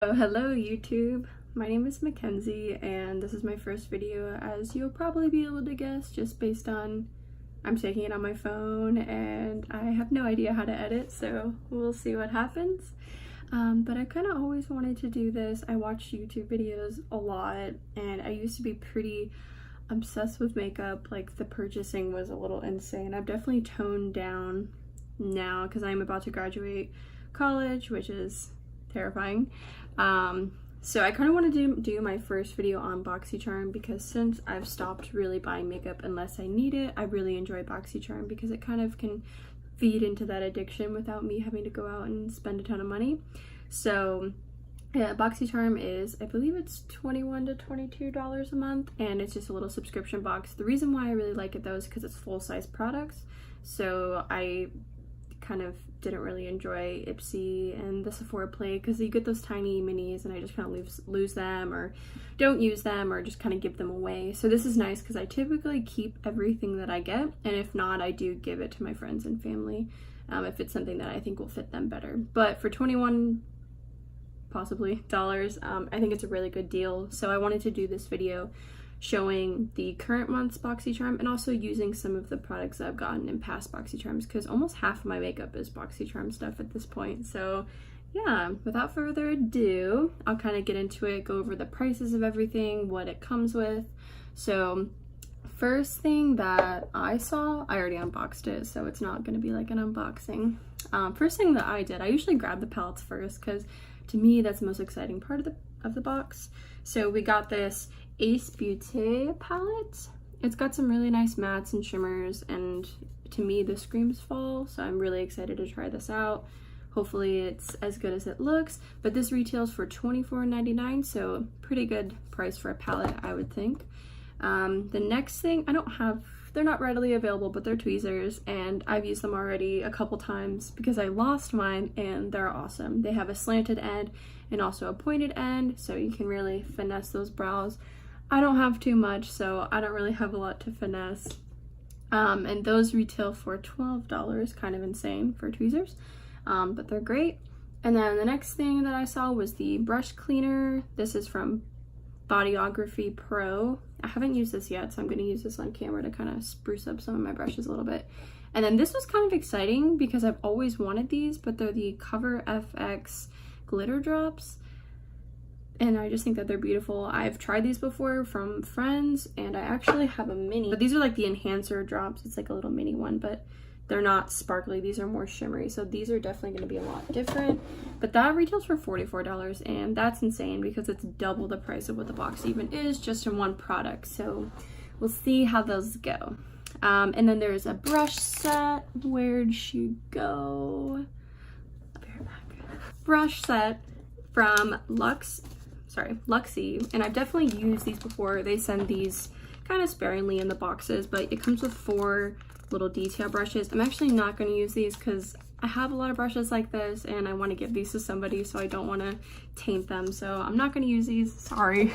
Oh, hello YouTube. My name is Mackenzie and this is my first video, as you'll probably be able to guess just based on I'm taking it on my phone and I have no idea how to edit, so we'll see what happens. But I kind of always wanted to do this. I watch YouTube videos a lot and I used to be pretty obsessed with makeup. Like, the purchasing was a little insane. I've definitely toned down now because I'm about to graduate college, which is terrifying. So I kind of wanted to do my first video on BoxyCharm because since I've stopped really buying makeup unless I need it, I really enjoy BoxyCharm because it kind of can feed into that addiction without me having to go out and spend a ton of money. So yeah, BoxyCharm is, I believe it's $21 to $22 a month, and it's just a little subscription box. The reason why I really like it though is because it's full-size products. So I kind of didn't really enjoy Ipsy and the Sephora Play because you get those tiny minis and I just kind of lose them or don't use them or just kind of give them away. So this is nice because I typically keep everything that I get, and if not, I do give it to my friends and family if it's something that I think will fit them better. But for $21 possibly I think it's a really good deal. So I wanted to do this video showing the current month's BoxyCharm and also using some of the products that I've gotten in past BoxyCharms, because almost half of my makeup is BoxyCharm stuff at this point. So yeah, without further ado, I'll kind of get into it, go over the prices of everything, what it comes with. So first thing that I saw, I already unboxed it, so it's not going to be like an unboxing. First thing that I did, I usually grab the palettes first because to me that's the most exciting part of the box. So we got this Ace Beauté palette. It's got some really nice mattes and shimmers, and to me this screams fall, so I'm really excited to try this out. Hopefully it's as good as it looks, but this retails for $24.99, so pretty good price for a palette, I would think. The next thing, they're not readily available, but they're tweezers, and I've used them already a couple times because I lost mine and they're awesome. They have a slanted end and also a pointed end, so you can really finesse those brows. I don't have too much, so I don't really have a lot to finesse. And those retail for $12, kind of insane for tweezers, but they're great. And then the next thing that I saw was the brush cleaner. This is from Bodyography Pro. I haven't used this yet, so I'm going to use this on camera to kind of spruce up some of my brushes a little bit. And then this was kind of exciting because I've always wanted these, but they're the Cover FX glitter drops, and I just think that they're beautiful. I've tried these before from friends, and I actually have a mini, but these are like the enhancer drops. It's like a little mini one, but they're not sparkly. These are more shimmery, so these are definitely going to be a lot different. But that retails for $44, and that's insane because it's double the price of what the box even is just in one product. So we'll see how those go. And then there's a brush set. Where'd she go? I'll be right back. Brush set from Luxie, and I've definitely used these before. They send these kind of sparingly in the boxes, but it comes with 4 little detail brushes. I'm actually not going to use these because I have a lot of brushes like this and I want to give these to somebody, so I don't want to taint them, so I'm not going to use these, sorry.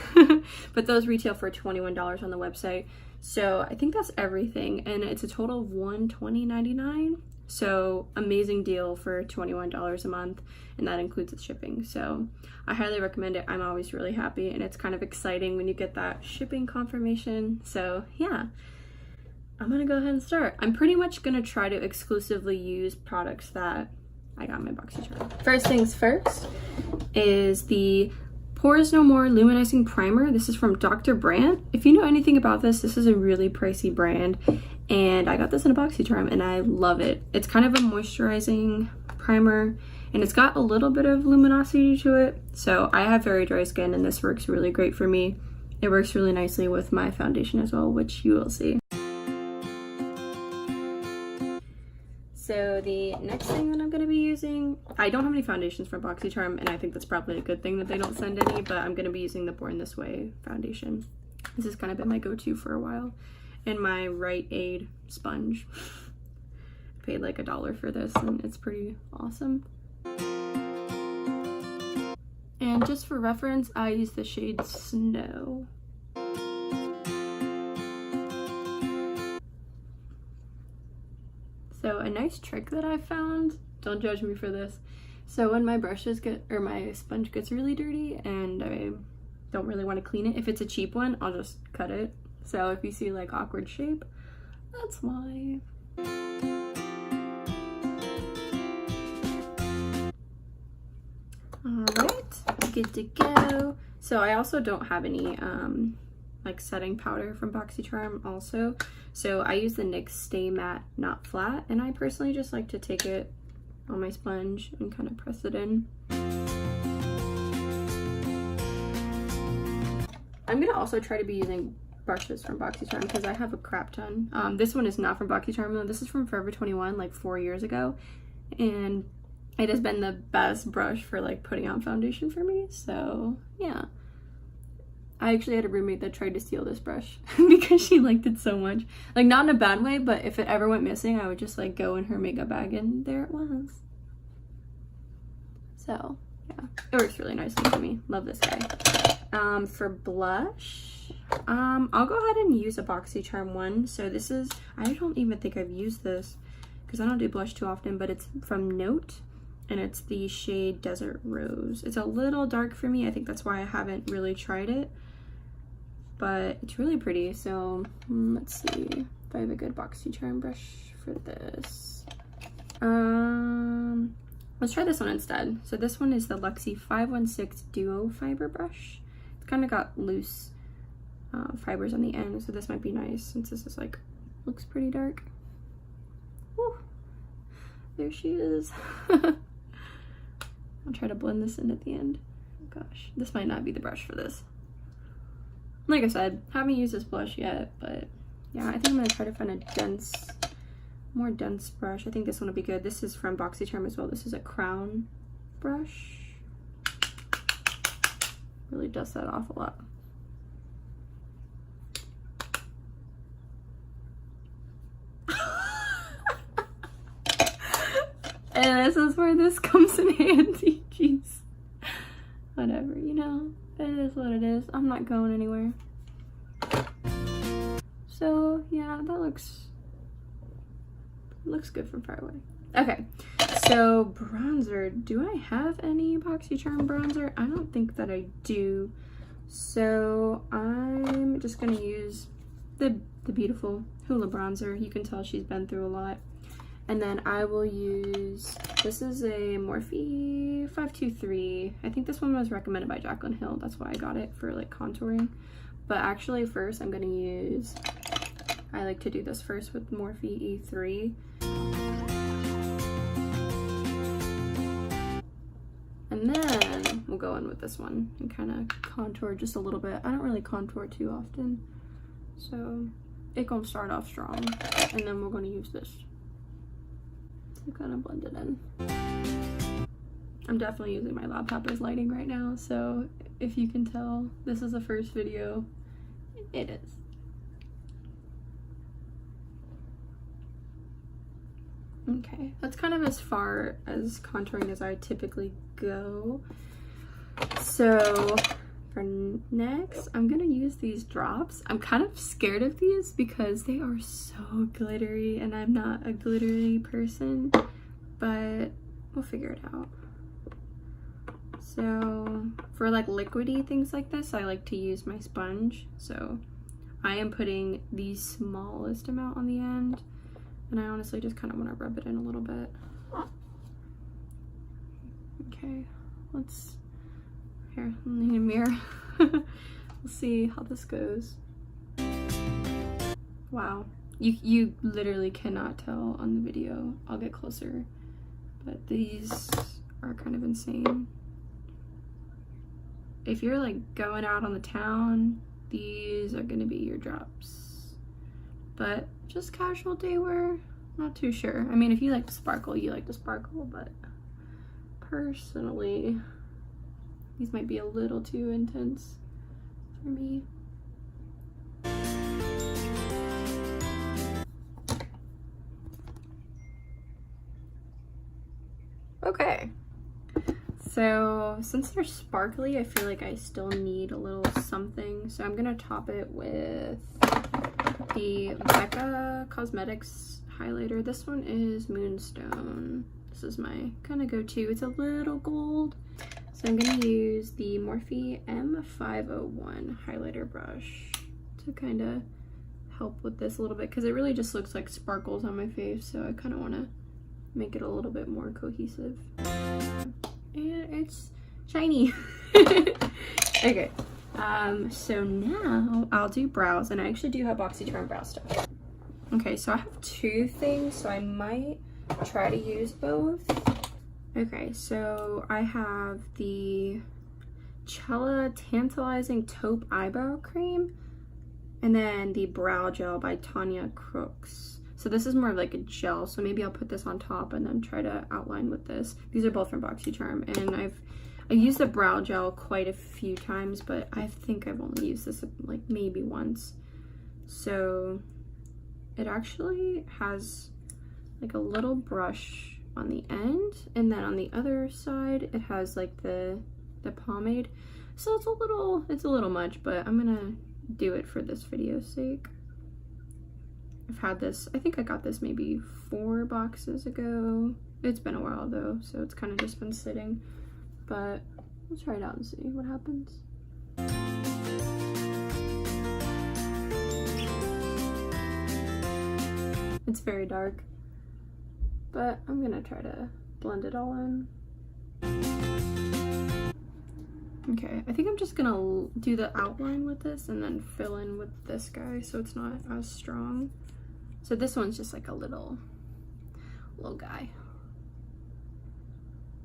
But those retail for $21 on the website, so I think that's everything, and it's a total of $120.99. So amazing deal for $21 a month, and that includes the shipping. So I highly recommend it. I'm always really happy, and it's kind of exciting when you get that shipping confirmation. So yeah, I'm gonna go ahead and start. I'm pretty much gonna try to exclusively use products that I got in my BoxyCharm. First things first is the Pores No More Luminizing Primer. This is from Dr. Brandt. If you know anything about this is a really pricey brand, and I got this in a BoxyCharm and I love it. It's kind of a moisturizing primer, and it's got a little bit of luminosity to it. So I have very dry skin, and this works really great for me. It works really nicely with my foundation as well, which you will see. So the next thing that I'm going to be using, I don't have any foundations from BoxyCharm, and I think that's probably a good thing that they don't send any, but I'm going to be using the Born This Way foundation. This has kind of been my go-to for a while. And my Rite Aid sponge. I paid like $1 for this, and it's pretty awesome. And just for reference, I use the shade Snow. So a nice trick that I found, don't judge me for this, So when my brushes get, or my sponge gets really dirty and I don't really want to clean it, if it's a cheap one, I'll just cut it. So if you see like awkward shape, that's why. Alright, good to go. So I also don't have any like setting powder from BoxyCharm also. So I use the NYX Stay Matte Not Flat, and I personally just like to take it on my sponge and kind of press it in. I'm gonna also try to be using brushes from BoxyCharm because I have a crap ton. This one is not from BoxyCharm though. This is from Forever 21, like 4 years ago, and it has been the best brush for like putting on foundation for me. So yeah, I actually had a roommate that tried to steal this brush because she liked it so much. Like, not in a bad way, but if it ever went missing, I would just like go in her makeup bag and there it was. So yeah, it works really nicely for me. Love this guy. For blush, I'll go ahead and use a BoxyCharm one. So this is, I don't even think I've used this because I don't do blush too often, but it's from Note and it's the shade Desert Rose. It's a little dark for me. I think that's why I haven't really tried it, but it's really pretty. So let's see if I have a good BoxyCharm brush for this. Let's try this one instead. So this one is the Luxie 516 Duo Fiber Brush. It's kind of got loose fibers on the end, so this might be nice since this is like, looks pretty dark. Woo. There she is. I'll try to blend this in at the end. Oh gosh, this might not be the brush for this. Like I said, haven't used this blush yet, but yeah, I think I'm gonna try to find a more dense brush. I think this one will be good. This is from BoxyCharm as well. This is a crown brush. Really dust that off a lot. And this is where this comes in handy. Jeez. Whatever, you know, it is what it is. I'm not going anywhere. So yeah, that looks good from far away. Okay, so bronzer. Do I have any BoxyCharm bronzer? I don't think that I do. So I'm just gonna use the beautiful Hoola bronzer. You can tell she's been through a lot. And then I will use, this is a Morphe 523. I think this one was recommended by Jaclyn Hill. That's why I got it for like contouring. But actually first I'm gonna use, I like to do this first with Morphe E3. And then we'll go in with this one and kind of contour just a little bit. I don't really contour too often, so it's gonna start off strong. And then we're gonna use this to kind of blend it in. I'm definitely using my laptop as lighting right now, so if you can tell, this is the first video. It is. Okay, that's kind of as far as contouring as I typically go. So for next, I'm gonna use these drops. I'm kind of scared of these because they are so glittery and I'm not a glittery person, but we'll figure it out. So for like liquidy things like this, I like to use my sponge. So I am putting the smallest amount on the end, and I honestly just kind of want to rub it in a little bit. Okay, let's, here, I'm in a mirror. We'll see how this goes. Wow, you literally cannot tell on the video. I'll get closer, but these are kind of insane. If you're like going out on the town, these are gonna be your drops. But just casual day wear, not too sure. I mean, if you like to sparkle, you like to sparkle, but personally, these might be a little too intense for me. Okay, so since they're sparkly, I feel like I still need a little something. So I'm gonna top it with the Becca Cosmetics highlighter. This one is Moonstone. This is my kind of go-to. It's a little gold. So I'm going to use the Morphe M501 highlighter brush to kind of help with this a little bit, because it really just looks like sparkles on my face, so I kind of want to make it a little bit more cohesive. And it's shiny. Okay, so now I'll do brows, and I actually do have BoxyCharm brow stuff. Okay, so I have two things, so I might try to use both. Okay, so I have the Cella Tantalizing Taupe Eyebrow Cream, and then the Brow Gel by Tanya Crooks. So this is more of like a gel, so maybe I'll put this on top and then try to outline with this. These are both from BoxyCharm, and I've used the brow gel quite a few times, but I think I've only used this like maybe once. So it actually has like a little brush on the end, and then on the other side it has like the pomade. So it's a little much, but I'm gonna do it for this video's sake. I've had this, I think I got this maybe 4 boxes ago. It's been a while though, so it's kind of just been sitting, but we'll try it out and see what happens. It's very dark, but I'm gonna try to blend it all in. Okay, I think I'm just gonna do the outline with this and then fill in with this guy so it's not as strong. So this one's just like a little guy.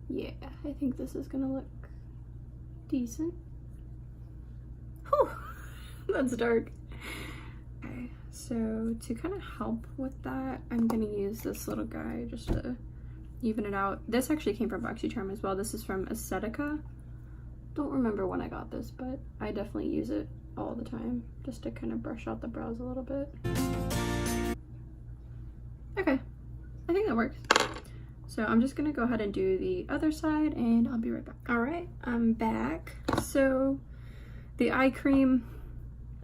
Yeah, I think this is gonna look decent. Whew, that's dark. Okay, so to kind of help with that, I'm gonna use this little guy just to even it out. This actually came from BoxyCharm as well. This is from Aesthetica. Don't remember when I got this, but I definitely use it all the time just to kind of brush out the brows a little bit. Okay, I think that works. So I'm just gonna go ahead and do the other side, and I'll be right back. All right, I'm back. So the eye cream,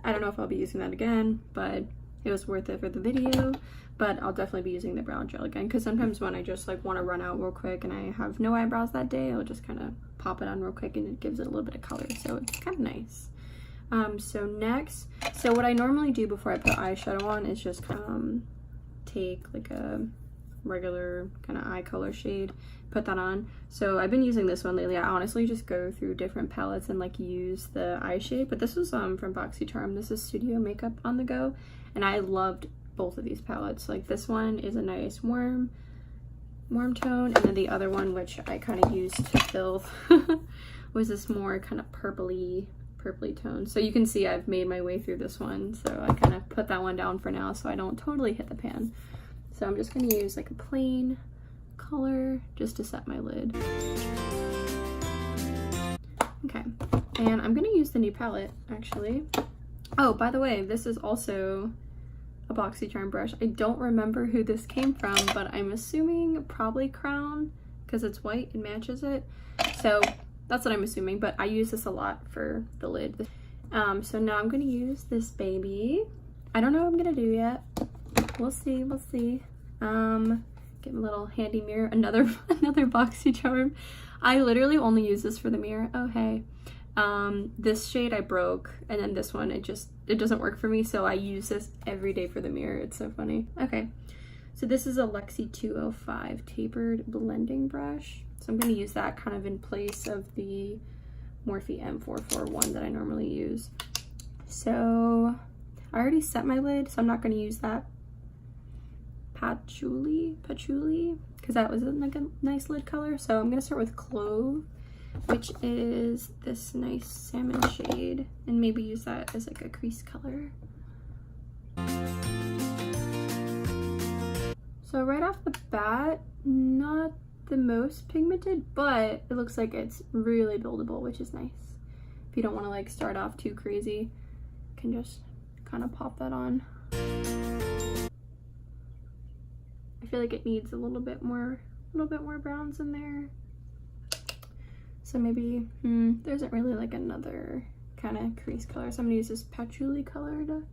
I don't know if I'll be using that again, but it was worth it for the video. But I'll definitely be using the brow gel again, because sometimes when I just like want to run out real quick and I have no eyebrows that day, I'll just kind of pop it on real quick and it gives it a little bit of color, so it's kind of nice. So next, so what I normally do before I put eyeshadow on is just take like a regular kind of eye color shade, put that on. So I've been using this one lately. I honestly just go through different palettes and like use the eye shade, but this was from BoxyCharm. This is Studio Makeup on the Go, and I loved both of these palettes. Like this one is a nice warm tone, and then the other one, which I kind of used to fill was this more kind of purpley tone. So you can see I've made my way through this one, so I kind of put that one down for now so I don't totally hit the pan. So I'm just going to use like a plain color just to set my lid. Okay, and I'm going to use the new palette actually. Oh, by the way, this is also a BoxyCharm brush. I don't remember who this came from, but I'm assuming probably Crown, because it's white and matches it. So that's what I'm assuming, but I use this a lot for the lid. So now I'm gonna use this baby. I don't know what I'm gonna do yet. We'll see, we'll see. Get my little handy mirror, another BoxyCharm. I literally only use this for the mirror. Oh, hey. This shade I broke, and then this one, it doesn't work for me, so I use this every day for the mirror. It's so funny. Okay, so this is a Lexi 205 tapered blending brush. So I'm going to use that kind of in place of the Morphe M441 that I normally use. So I already set my lid, so I'm not going to use that patchouli, because that was like a nice lid color. So I'm going to start with Clove, which is this nice salmon shade, and maybe use that as like a crease color. So right off the bat, not the most pigmented, but it looks like it's really buildable, which is nice. If you don't want to like start off too crazy, you can just kind of pop that on. I feel like it needs a little bit more browns in there. So maybe, there isn't really like another kind of crease color, so I'm gonna use this patchouli color to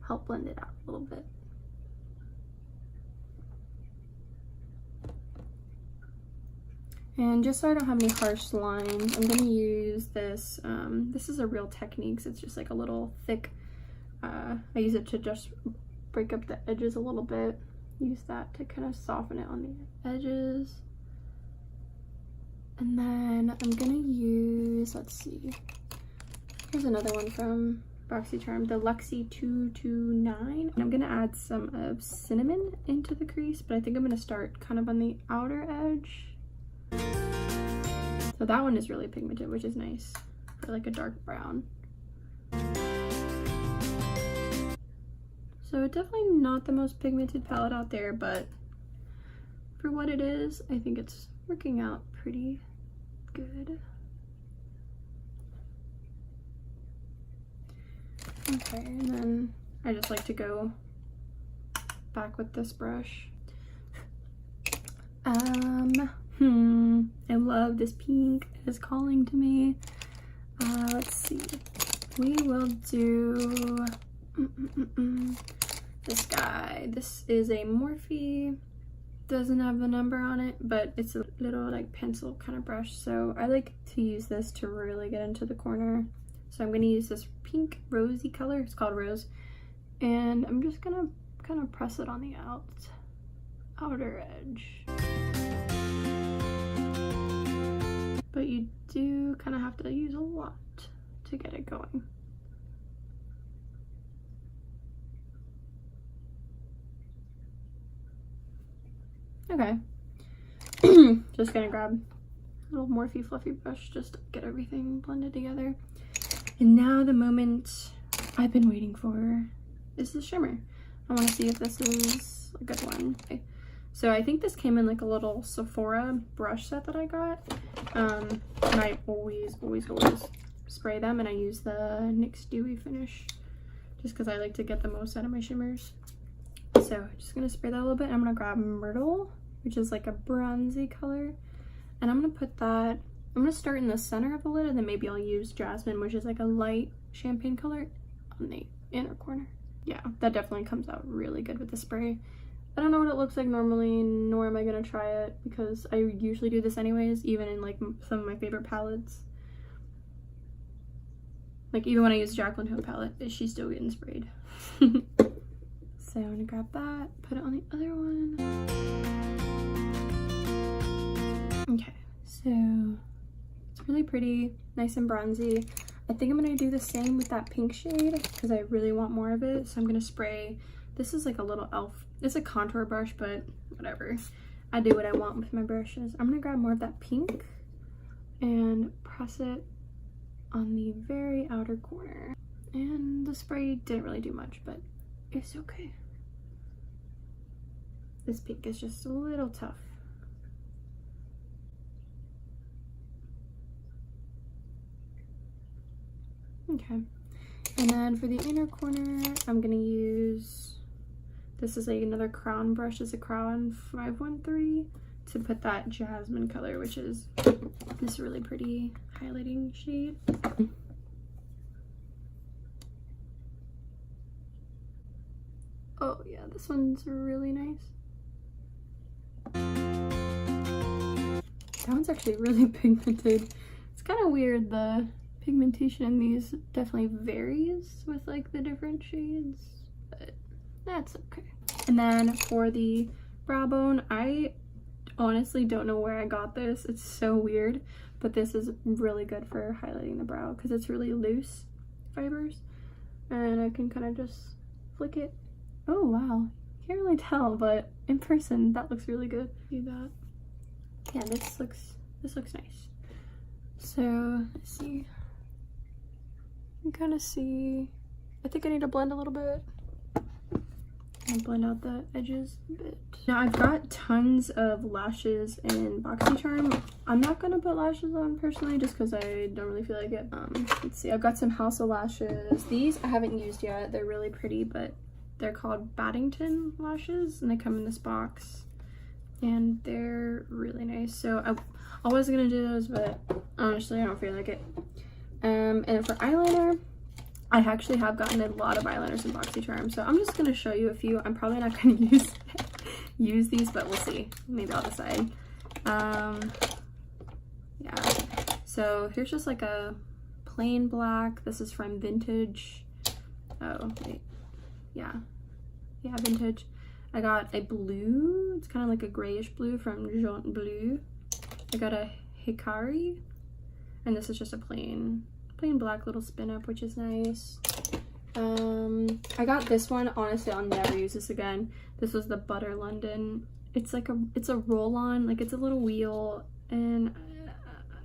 help blend it out a little bit. And just so I don't have any harsh lines, I'm gonna use this. This is a Real Techniques. It's just like a little thick. I use it to just break up the edges a little bit. Use that to kind of soften it on the edges. And then I'm gonna use, let's see, here's another one from BoxyCharm, the Luxie 229. I'm gonna add some of cinnamon into the crease, but I think I'm gonna start kind of on the outer edge. So that one is really pigmented, which is nice for like a dark brown. So definitely not the most pigmented palette out there, but for what it is, I think it's working out pretty good. Okay, and then I just like to go back with this brush. I love this pink. It is calling to me. Let's see. We will do this guy. This is a Morphe. Doesn't have the number on it, but it's a little like pencil kind of brush. So I like to use this to really get into the corner. So I'm going to use this pink rosy color. It's called Rose. And I'm just going to kind of press it on the outer edge. But you do kind of have to use a lot to get it going. Okay. Just gonna grab a little Morphe fluffy brush just to get everything blended together. And now the moment I've been waiting for is the shimmer. I want to see if this is a good one. Okay. So I think this came in like a little Sephora brush set that I got. And I always spray them, and I use the NYX Dewy Finish just because I like to get the most out of my shimmers. So I'm just gonna spray that a little bit. I'm gonna grab Myrtle, which is like a bronzy color, and I'm gonna put that, I'm gonna start in the center of the lid, and then maybe I'll use Jasmine, which is like a light champagne color, on the inner corner. Yeah, that definitely comes out really good with the spray. I don't know what it looks like normally, nor am I gonna try it because I usually do this anyways, even in like some of my favorite palettes. Like even when I use Jaclyn Hill palette, she's still getting sprayed. So I'm gonna grab that, put it on the other one. Okay, so it's really pretty, nice and bronzy. I think I'm gonna do the same with that pink shade because I really want more of it. So I'm gonna spray, this is like a little elf, it's a contour brush, but whatever. I do what I want with my brushes. I'm gonna grab more of that pink and press it on the very outer corner. And the spray didn't really do much, but it's okay. This pink is just a little tough. Okay, and then for the inner corner, I'm gonna use, this is like another Crown brush, it's a Crown 513, to put that Jasmine color, which is this really pretty highlighting shade. Oh yeah, this one's really nice. That one's actually really pigmented. It's kind of weird, the pigmentation in these definitely varies with like the different shades, but that's okay. And then for the brow bone, I honestly don't know where I got this. It's so weird, but this is really good for highlighting the brow because it's really loose fibers, and I can kind of just flick it. Oh wow, can't really tell, but in person that looks really good. See that? Yeah, this looks nice. So let's see, you can kind of see, I think I need to blend a little bit and blend out the edges a bit. Now I've got tons of lashes in BoxyCharm. I'm not gonna put lashes on personally just because I don't really feel like it. Let's see, I've got some House of Lashes. These I haven't used yet. They're really pretty, but they're called Baddington lashes, and they come in this box, and they're really nice. So I was gonna do those, but honestly I don't feel like it. And for eyeliner, I actually have gotten a lot of eyeliners in BoxyCharm, so I'm just gonna show you a few. I'm probably not gonna use these, but we'll see. Maybe I'll decide. So here's just like a plain black. This is from Vintage. Oh, wait. Yeah, Vintage. I got a blue. It's kind of like a grayish blue from Jaune Bleu. I got a Hikari. And this is just a plain black little spin up, which is nice. I got this one. Honestly, I'll never use this again. This was the Butter London. It's a roll on, like it's a little wheel, and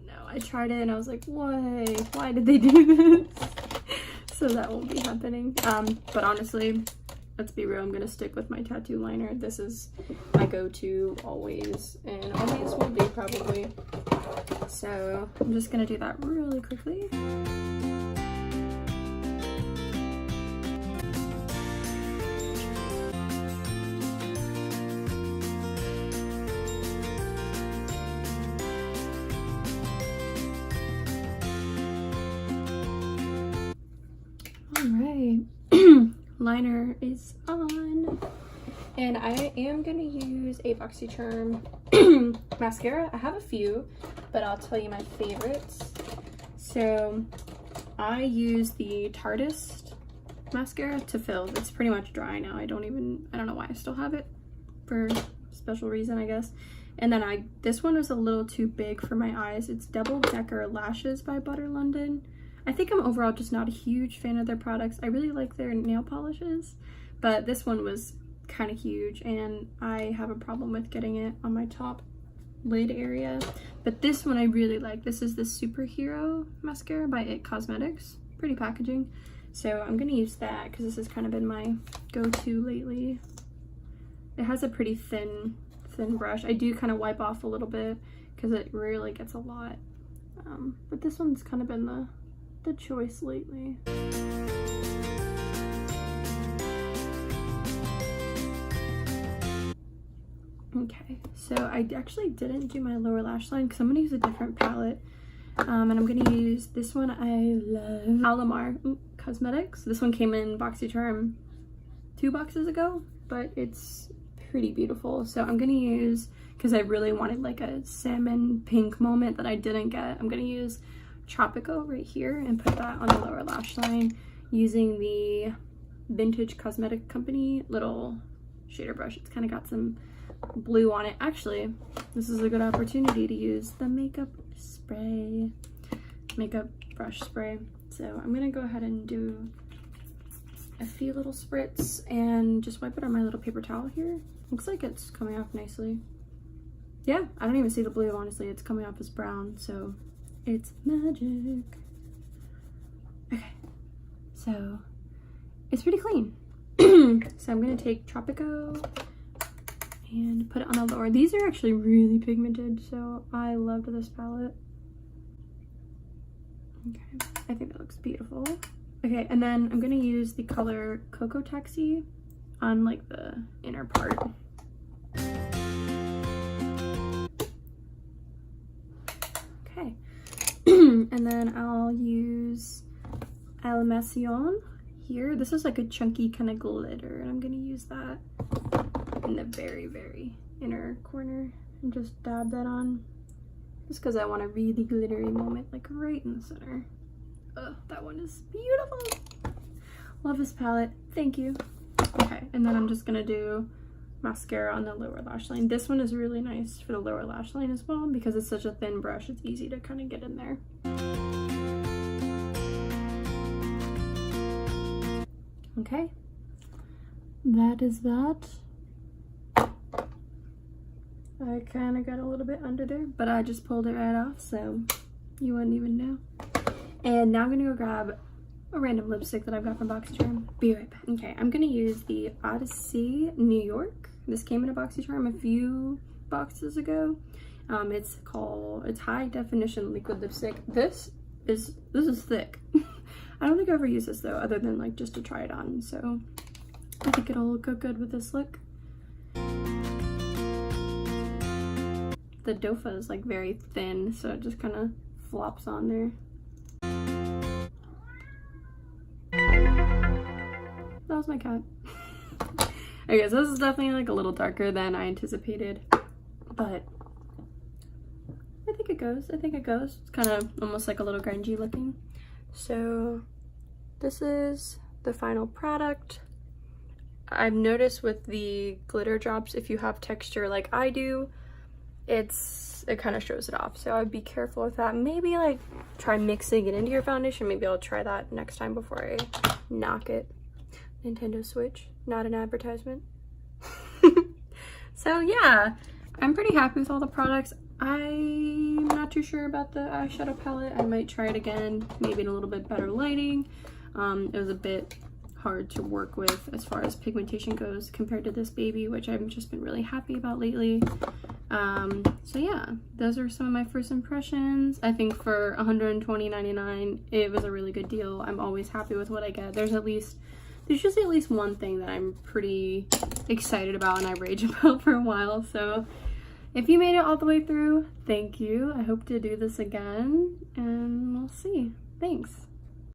no, I tried it and I was like, why did they do this? So that won't be happening. But honestly, let's be real, I'm gonna stick with my tattoo liner. This is my go-to always, and always will be probably. So I'm just gonna do that really quickly. Alright, liner is on, and I am gonna use a BoxyCharm mascara. I have a few, but I'll tell you my favorites. So I use the Tartist mascara to fill. It's pretty much dry now. I don't know why I still have it, for a special reason, I guess. And then this one was a little too big for my eyes. It's Double Decker Lashes by Butter London. I think I'm overall just not a huge fan of their products. I really like their nail polishes, but this one was kind of huge and I have a problem with getting it on my top lid area. But this one I really like. This is the Superhero mascara by It Cosmetics. Pretty packaging. So I'm gonna use that because this has kind of been my go-to lately. It has a pretty thin brush. I do kind of wipe off a little bit because it really gets a lot. But this one's kind of been the choice lately. Okay, so I actually didn't do my lower lash line because I'm gonna use a different palette. And I'm gonna use this one. I love Alamar Cosmetics. This one came in BoxyCharm 2 boxes ago, but it's pretty beautiful. So I'm gonna use, because I really wanted like a salmon pink moment that I didn't get, I'm gonna use Tropico right here and put that on the lower lash line using the Vintage Cosmetic Company little shader brush. It's kind of got some blue on it. Actually, this is a good opportunity to use the makeup brush spray. So I'm gonna go ahead and do a few little spritz and just wipe it on my little paper towel here. Looks like it's coming off nicely. Yeah, I don't even see the blue, honestly. It's coming off as brown, so it's magic. Okay, so it's pretty clean. So I'm gonna take Tropico and put it on the lower. These are actually really pigmented, so I loved this palette. Okay, I think that looks beautiful. Okay, and then I'm gonna use the color Cocoa Taxi on like the inner part. Okay. And then I'll use Almacion here. This is like a chunky kind of glitter, and I'm gonna use that in the very inner corner and just dab that on, just because I want a really glittery moment, like right in the center. Oh, that one is beautiful. Love this palette. Thank you. Okay, and then I'm just gonna do mascara on the lower lash line. This one is really nice for the lower lash line as well because it's such a thin brush. It's easy to kind of get in there. Okay, that is that. I kind of got a little bit under there, but I just pulled it right off, so you wouldn't even know. And now I'm gonna go grab a random lipstick that I've got from BoxyCharm. Be right back. Okay, I'm gonna use the Odyssey New York. This came in a BoxyCharm a few boxes ago. It's high definition liquid lipstick. This is thick. I don't think I ever use this though, other than like just to try it on. So I think it'll go good with this look. The dofa is like very thin, so it just kind of flops on there. That was my cat. Okay, so this is definitely like a little darker than I anticipated, but I think it it goes. I think it goes. It's kind of almost like a little grungy looking. So this is the final product. I've noticed with the glitter drops, if you have texture like I do, it kind of shows it off. So I'd be careful with that. Maybe like try mixing it into your foundation. Maybe I'll try that next time before I knock it. Nintendo Switch, not an advertisement. So yeah, I'm pretty happy with all the products. I'm not too sure about the eyeshadow palette. I might try it again, maybe in a little bit better lighting. It was a bit hard to work with as far as pigmentation goes compared to this baby, which I've just been really happy about lately. So yeah, those are some of my first impressions. I think for $120.99, it was a really good deal. I'm always happy with what I get. There's usually at least one thing that I'm pretty excited about and I rage about for a while. So if you made it all the way through, thank you. I hope to do this again and we'll see. Thanks.